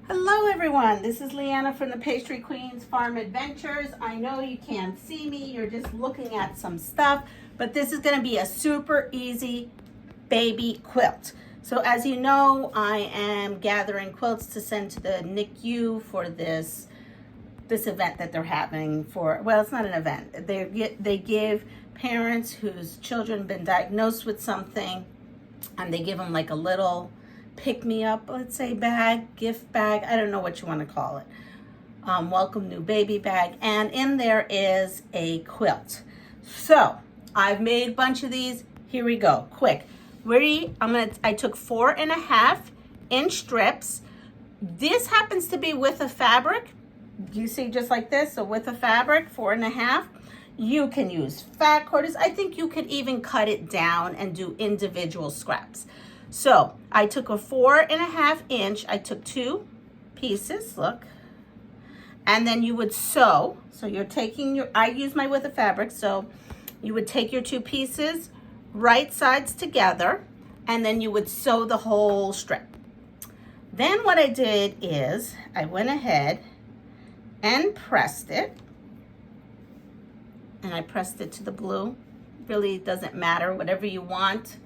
Hello everyone, this is Leanna from the Pastryqueen's Farm Adventures. I know you can't see me, you're just looking at some stuff, but this is gonna be a super easy baby quilt. So as you know, I am gathering quilts to send to the NICU for this event that they're having for, well, it's not an event. They give parents whose children been diagnosed with something, and they give them like a little pick-me-up, let's say, bag, gift bag, I don't know what you want to call it. Welcome new baby bag, and in there is a quilt. So I've made a bunch of these. Here we go, quick. I took 4.5-inch strips. This happens to be with a fabric. You see, just like this, so with a fabric, 4.5. You can use fat quarters. I think you could even cut it down and do individual scraps. So I took a 4.5-inch, I took 2 pieces, look, and then you would sew. So you're taking I use my with a fabric, so you would take your 2 pieces, right sides together, and then you would sew the whole strip. Then what I did is I went ahead and pressed it, and I pressed it to the blue. Really doesn't matter, whatever you want.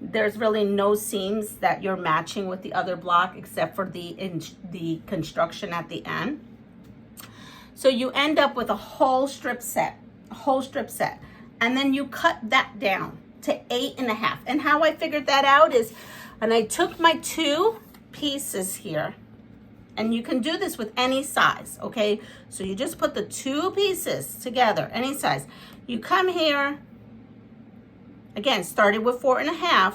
There's really no seams that you're matching with the other block except for the construction at the end. So you end up with a whole strip set, and then you cut that down to 8.5. And how I figured that out is, and I took my 2 pieces here, and you can do this with any size, okay? So you just put the 2 pieces together, any size. You come here, again, started with 4.5,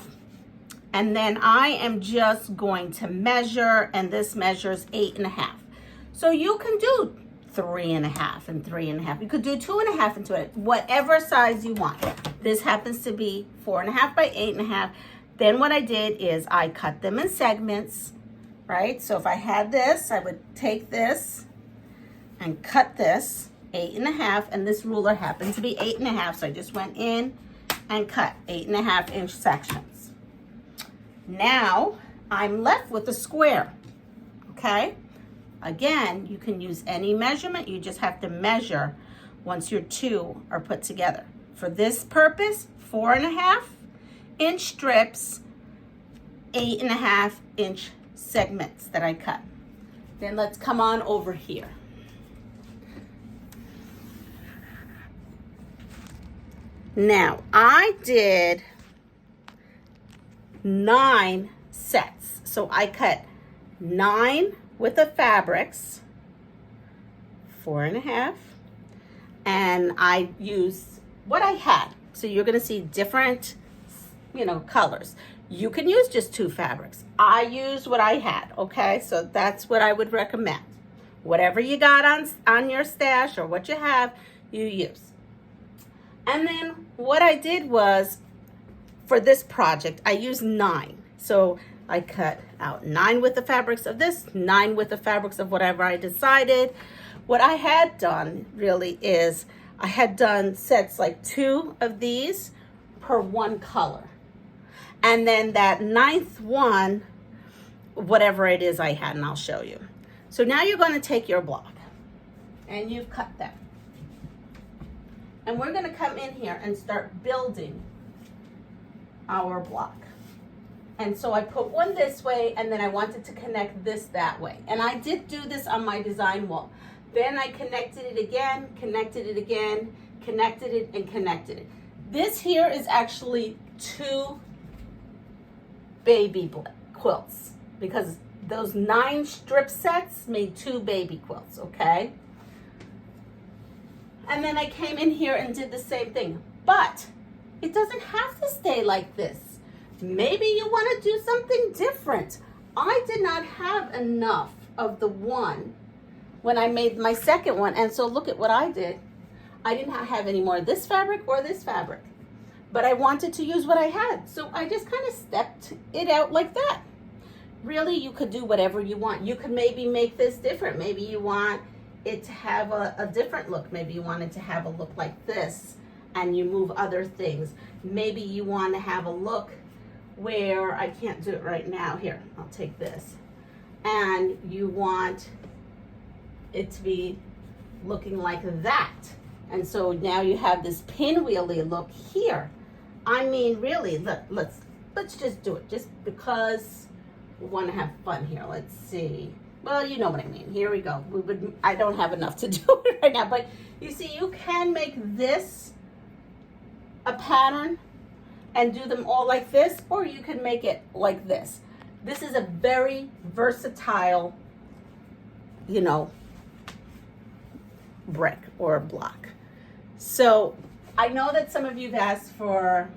and then I am just going to measure, and this measures 8.5. So you can do 3.5 and 3.5. You could do 2.5 into it, whatever size you want. This happens to be 4.5 by 8.5. Then what I did is I cut them in segments, right? So if I had this, I would take this and cut this 8.5, and this ruler happened to be 8.5, so I just went in and cut 8.5-inch sections. Now I'm left with a square, okay? Again, you can use any measurement. You just have to measure once your 2 are put together. For this purpose, 4.5-inch strips, 8.5-inch segments that I cut. Then let's come on over here. Now, I did 9 sets. So I cut 9 with the fabrics, 4.5, and I used what I had. So you're gonna see different, colors. You can use just 2 fabrics. I used what I had, okay? So that's what I would recommend. Whatever you got on your stash or what you have, you use. And then what I did was, for this project, I used 9. So I cut out 9 with the fabrics of this, 9 with the fabrics of whatever I decided. What I had done really is, I had done sets like 2 of these per 1 color. And then that 9th one, whatever it is I had, and I'll show you. So now you're gonna take your block, and you've cut them. And we're gonna come in here and start building our block. And so I put one this way, and then I wanted to connect this that way. And I did do this on my design wall. Then I connected it again, connected it again, connected it, and connected it. This here is actually 2 baby quilts, because those 9 strip sets made 2 baby quilts, okay? And then I came in here and did the same thing. But it doesn't have to stay like this. Maybe you want to do something different. I did not have enough of the one when I made my second one. And so look at what I did. I did not have any more of this fabric or this fabric. But I wanted to use what I had. So I just kind of stepped it out like that. Really, you could do whatever you want. You could maybe make this different. Maybe you want it to have a different look. Maybe you want it to have a look like this, and you move other things. Maybe you want to have a look where, I can't do it right now. Here, I'll take this. and you want it to be looking like that. And so now you have this pinwheely look here. I mean, really, let's just do it just because we want to have fun here. Let's see. Well, you know what I mean. Here we go. I don't have enough to do it right now, but you see, you can make this a pattern and do them all like this, or you can make it like this. This is a very versatile, you know, brick or block. So I know that some of you have asked for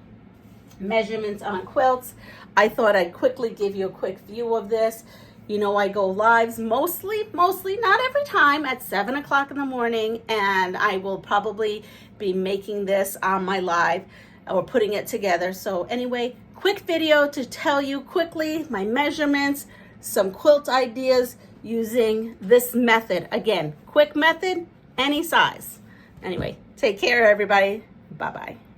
measurements on quilts. I thought I'd quickly give you a quick view of this. You know, I go lives mostly, not every time, at 7 o'clock in the morning, and I will probably be making this on my live or putting it together. So anyway, quick video to tell you quickly my measurements, some quilt ideas using this method. Again, quick method, any size. Anyway, take care, everybody. Bye-bye.